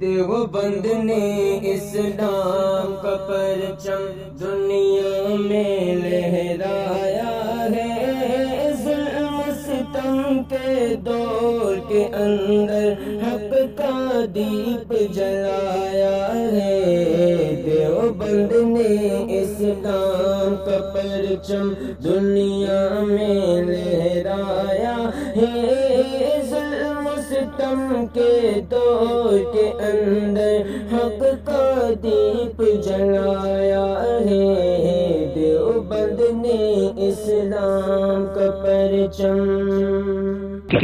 دیوبند نے اسلام کا پرچم دنیا میں لہرایا ہے، ظلم ستم کے دور کے اندر حق کا دیپ جلایا ہے۔ دیوبند نے اسلام کا پرچم دنیا میں لہرایا ہے، ظلم ستم کے دور کے اندر حق کا دیپ جلایا ہے۔ دیوبند نے اسلام کا پرچم۔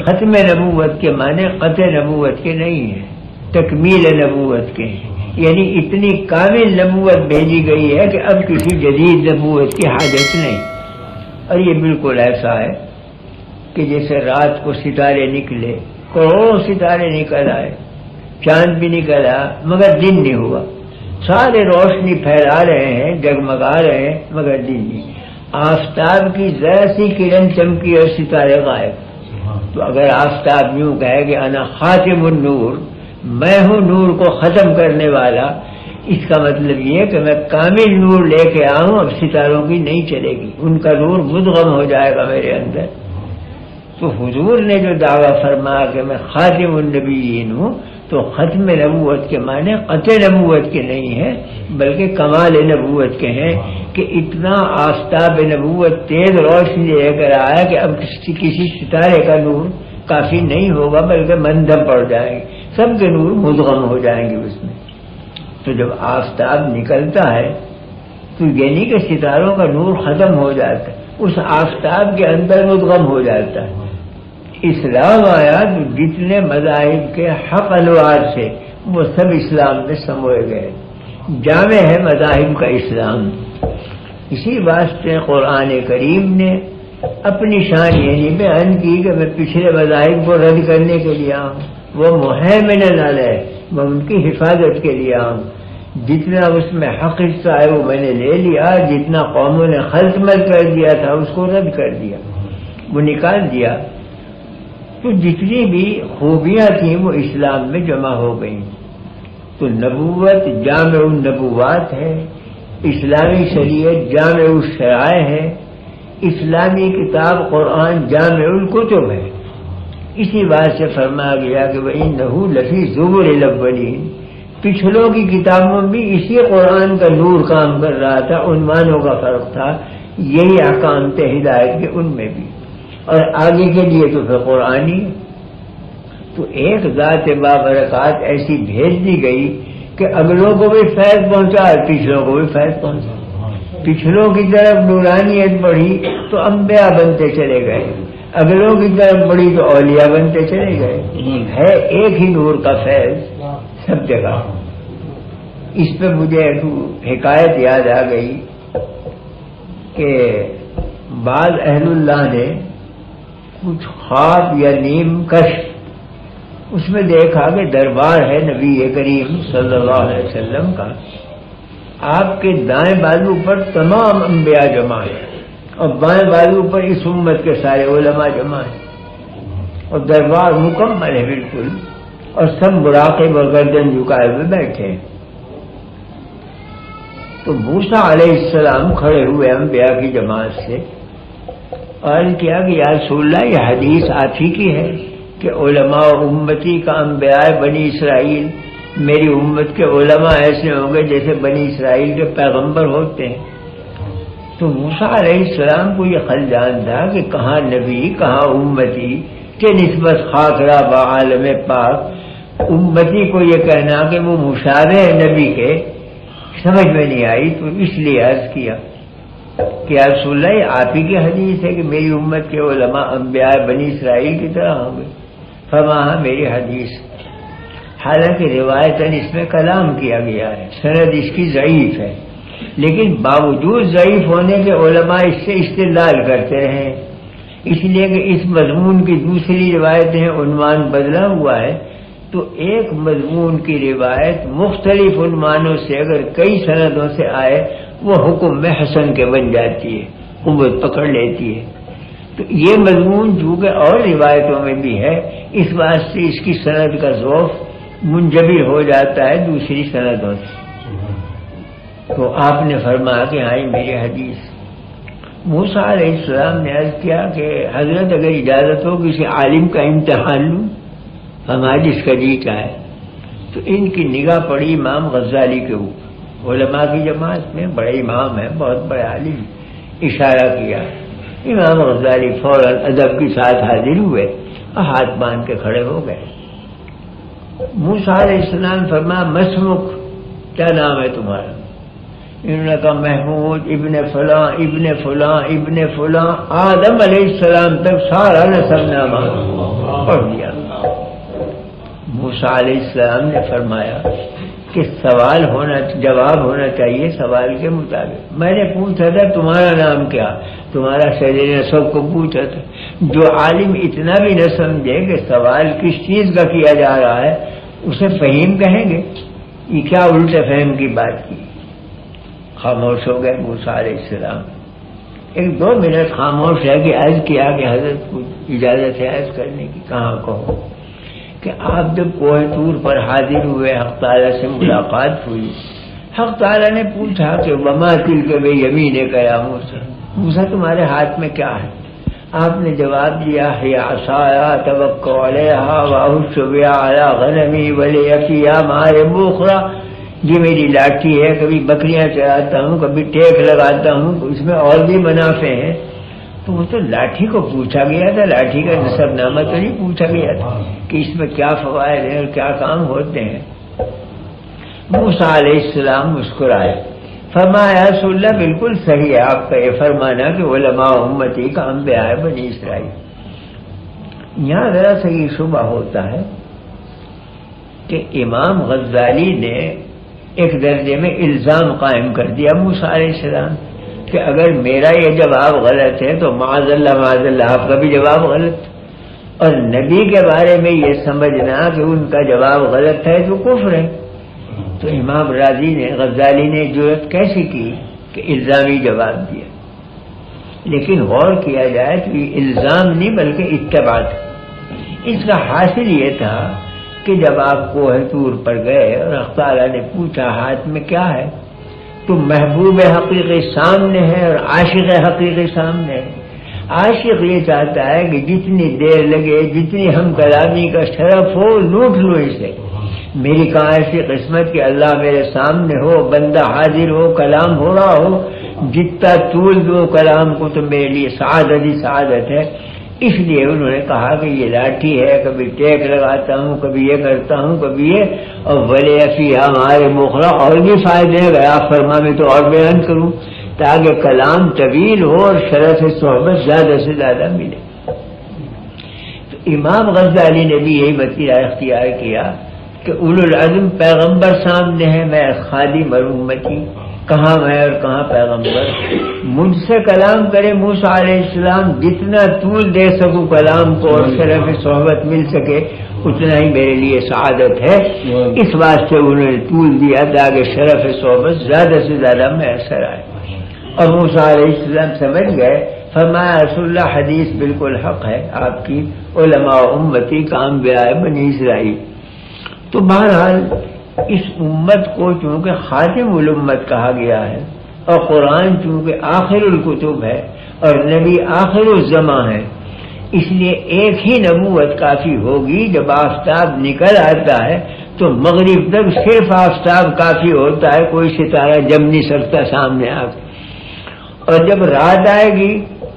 ختم نبوت کے معنی قطع نبوت کے نہیں ہیں، تکمیل نبوت کے ہیں، یعنی اتنی کامل نبوت بھیجی گئی ہے کہ اب کسی جدید نبوت کی حاجت نہیں۔ اور یہ بالکل ایسا ہے کہ جیسے رات کو ستارے نکلے، کروڑوں ستارے نکل آئے، چاند بھی نکلا مگر دن نہیں ہوا، سارے روشنی پھیلا رہے ہیں، جگمگا رہے ہیں مگر دن نہیں۔ آفتاب کی ذرا سی کرن چمکی اور ستارے غائب۔ تو اگر آفتاب یوں کہے کہ انا خاتم النور، میں ہوں نور کو ختم کرنے والا، اس کا مطلب یہ کہ میں کامل نور لے کے آؤں، اب ستاروں کی نہیں چلے گی، ان کا نور مدغم ہو جائے گا میرے اندر۔ تو حضور نے جو دعویٰ فرمایا کہ میں خاتم النبیین ہوں، تو ختم نبوت کے معنی قطع نبوت کے نہیں ہے بلکہ کمال نبوت کے ہیں کہ اتنا آفتاب نبوت تیز روشنی لے کر آیا کہ اب کسی ستارے کا نور کافی نہیں ہوگا بلکہ مندھم پڑ جائے گی، سب کے نور مدغم ہو جائیں گے اس میں۔ تو جب آفتاب نکلتا ہے تو یعنی کہ ستاروں کا نور ختم ہو جاتا ہے، اس آفتاب کے اندر مدغم ہو جاتا ہے۔ اسلام آیا تو جتنے مذاہب کے حق انوار سے وہ سب اسلام میں سموئے گئے، جامع ہے مذاہب کا اسلام۔ اسی واسطے قرآن کریم نے اپنی شان یہی بیان کی کہ میں پچھلے مذاہب کو رد کرنے کے لیے آؤں، وہ مہیمن علیہ، میں ان کی حفاظت کے لیے آؤں، جتنا اس میں حق حصہ ہے وہ میں نے لے لیا، جتنا قوموں نے خلط مل کر دیا تھا اس کو رد کر دیا، وہ نکال دیا۔ تو جتنی بھی خوبیاں تھیں وہ اسلام میں جمع ہو گئیں۔ تو نبوت جامع النبوات ہے، اسلامی شریعت جامع الشرائع ہے، اسلامی کتاب قرآن جامع الکتب ہے۔ اسی بات سے فرمایا گیا کہ وَإِنَّهُ لَفِي زُبُرِ الْأَوَّلِينَ، پچھلوں کی کتابوں میں بھی اسی قرآن کا نور کام کر رہا تھا، عنوانوں کا فرق تھا، یہی احکام تھے ہدایت کے ان میں بھی، اور آگے کے لیے تو پھر قرآنی۔ تو ایک ذات بابرکات ایسی بھیج دی گئی کہ اگلوں کو بھی فیض پہنچا اور پچھلوں کو بھی فیض پہنچا۔ پچھلوں کی طرف نورانیت بڑھی تو انبیاء بنتے چلے گئے، اگلوں کی طرف بڑھی تو اولیاء بنتے چلے گئے، ہے ایک ہی نور کا فیض سب جگہ۔ اس پہ مجھے ایک حکایت یاد آ گئی کہ بعض اہل اللہ نے کچھ خواب یا نیم کشف، اس میں دیکھا کہ دربار ہے نبی کریم صلی اللہ علیہ وسلم کا، آپ کے دائیں بازو پر تمام انبیاء جمع ہیں اور بائیں بازو پر اس امت کے سارے علماء جمع ہیں، اور دربار مکمل ہے بالکل، اور سب مراقب اور گردن جھکائے ہوئے بیٹھے ہیں۔ تو موسیٰ علیہ السلام کھڑے ہوئے انبیاء کی جماعت سے، اور کیا کہ یا رسول اللہ یہ حدیث آپ ہی کی ہے کہ علماء امتی کا انبیاء بنی اسرائیل، میری امت کے علماء ایسے ہوں گے جیسے بنی اسرائیل کے پیغمبر ہوتے ہیں۔ تو موسیٰ علیہ السلام کو یہ خلجان تھا کہ کہاں نبی کہاں امتی کے نسبت خاکرہ بعالم پاک، امتی کو یہ کہنا کہ وہ مشابہ ہے نبی کے، سمجھ میں نہیں آئی۔ تو اس لیے عرض کیا کہ یا رسول اللہ یہ آپ ہی کی حدیث ہے کہ میری امت کے علماء انبیاء بنی اسرائیل کی طرح ہوں گے؟ فرمایا میری حدیث، حالانکہ روایتاً اس میں کلام کیا گیا ہے، سند اس کی ضعیف ہے، لیکن باوجود ضعیف ہونے کے علماء اس سے استدلال کرتے رہے، اس لیے کہ اس مضمون کی دوسری روایتیں عنوان بدلا ہوا ہے، تو ایک مضمون کی روایت مختلف عنوانوں سے اگر کئی سندوں سے آئے وہ حکم میں حسن کے بن جاتی ہے، قوت پکڑ لیتی ہے۔ تو یہ مضمون چونکہ اور روایتوں میں بھی ہے، اس واسطے اس کی سند کا ذوق منجبر ہو جاتا ہے دوسری سندوں سے. تو آپ نے فرمایا کہ ہاں میری حدیث. موسیٰ علیہ السلام نے عرض کیا کہ حضرت اگر اجازت ہو کسی عالم کا امتحان لوں. ہمارا جس کا جی کا ہے. تو ان کی نگاہ پڑی امام غزالی کے اوپر. علماء کی جماعت میں بڑے امام ہیں, بہت بڑے عالم. اشارہ کیا. امام غزالی فوراً ادب کے ساتھ حاضر ہوئے اور ہاتھ باندھ کے کھڑے ہو گئے. موسیٰ علیہ السلام فرمایا مسمک, کیا نام ہے تمہارا؟ انہوں نے کہا محمود ابن فلاں ابن فلاں ابن فلاں, آدم علیہ السلام تک سارا نسب نامہ پڑھ دیا. موسیٰ علیہ السلام نے فرمایا کہ سوال ہونا, جواب ہونا چاہیے سوال کے مطابق. میں نے پوچھا تھا تمہارا نام کیا, تمہارا شہر نسب کو پوچھا تھا. جو عالم اتنا بھی نہ سمجھے کہ سوال کس چیز کا کیا جا رہا ہے اسے فہیم کہیں گے. یہ کیا الٹے فہم کی بات کی. خاموش ہو گئے موسیٰ علیہ السلام. 1-2 منٹ خاموش ہے کہ عرض کیا کہ حضرت کو اجازت ہے عرض کرنے کی. کہاں کہو کہ آپ جب کوہ طور پر حاضر ہوئے, حق تعالیٰ سے ملاقات ہوئی. حق تعالیٰ نے پوچھا کہ وما تلک بیمینک یا موسیٰ, موسیٰ تمہارے ہاتھ میں کیا ہے؟ آپ نے جواب دیا ہے عصای اتوکل علیہا واہش بہا علی غنمی ولی فیہا مآرب اخری. یہ میری لاٹھی ہے, کبھی بکریاں چراتا ہوں, کبھی ٹیک لگاتا ہوں, اس میں اور بھی منافع ہیں. تو وہ تو لاٹھی کو پوچھا گیا تھا, لاٹھی کا نسب نامہ تو نہیں پوچھا گیا تھا کہ اس میں کیا فوائد ہیں اور کیا کام ہوتے ہیں. موسیٰ علیہ السلام مسکرائے. فرمایا رسول اللہ بالکل صحیح ہے آپ کا یہ فرمانا کہ علماء امتی کا انبیاء بنی اسرائیل. یہاں ذرا سا یہ شبہ ہوتا ہے کہ امام غزالی نے ایک درجے میں الزام قائم کر دیا موسیٰ علیہ السلام کہ اگر میرا یہ جواب غلط ہے تو معاذ اللہ آپ کا بھی جواب غلط, اور نبی کے بارے میں یہ سمجھنا کہ ان کا جواب غلط ہے تو کفر ہے. تو امام راضی نے, غزالی نے جرأت کیسے کی کہ الزامی جواب دیا. لیکن غور کیا جائے تو یہ الزام نہیں بلکہ اتباع تھا. اس کا حاصل یہ تھا کہ جب آپ کوہ طور پر گئے اور اللہ تعالیٰ نے پوچھا ہاتھ میں کیا ہے, تو محبوب حقیقی سامنے ہے اور عاشق حقیقی سامنے ہے. عاشق یہ چاہتا ہے کہ جتنی دیر لگے, جتنی ہم کلامی کا شرف ہو, لوٹ لو اسے. میری کہاں ایسی قسمت کہ اللہ میرے سامنے ہو, بندہ حاضر ہو, کلام ہو رہا ہو, جتنا طول دو کلام کو تو میرے لیے سعادت ہی سعادت ہے. اس لیے انہوں نے کہا کہ یہ لاٹھی ہے, کبھی ٹیک لگاتا ہوں, کبھی یہ کرتا ہوں, کبھی یہ, اور ولی فیہا مآرب اخری, اور بھی فائدے ہیں. آپ فرما میں تو اور بیان کروں تاکہ کلام طویل ہو اور شرف صحبت زیادہ سے زیادہ ملے. تو امام غزالی نے بھی یہی وسیلہ اختیار کیا کہ اولو العزم پیغمبر سامنے ہے, میں خادم اور امتی, کہاں میں اور کہاں پیغمبر. مجھ سے کلام کرے موسیٰ علیہ السلام, جتنا طول دے سکوں کلام کو اور شرف صحبت مل سکے اتنا ہی میرے لیے سعادت ہے. اس واسطے انہوں نے طول دیا تاکہ شرف صحبت زیادہ سے زیادہ میسر آئے. اور موسیٰ علیہ السلام سمجھ گئے. فرمایا رسول اللہ حدیث بالکل حق ہے آپ کی, علماء امتی کا انبیاء بنی اسرائیل. تو بہرحال اس امت کو چونکہ خاتم الامت کہا گیا ہے اور قرآن چونکہ آخر الکتب ہے اور نبی آخر الزماں ہے, اس لیے ایک ہی نبوت کافی ہوگی. جب آفتاب نکل آتا ہے تو مغرب تک صرف آفتاب کافی ہوتا ہے, کوئی ستارہ جم نہیں سکتا سامنے آ کے. اور جب رات آئے گی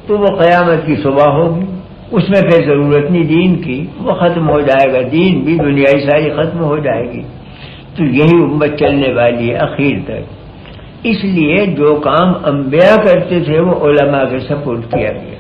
تو وہ قیامت کی صبح ہوگی, اس میں پھر ضرورت نہیں دین کی, وہ ختم ہو جائے گا, دین بھی دنیائی ساری ختم ہو جائے گی. تو یہی امت چلنے والی ہے اخیر تک. اس لیے جو کام انبیاء کرتے تھے وہ علماء کے سپورٹ کیا گیا.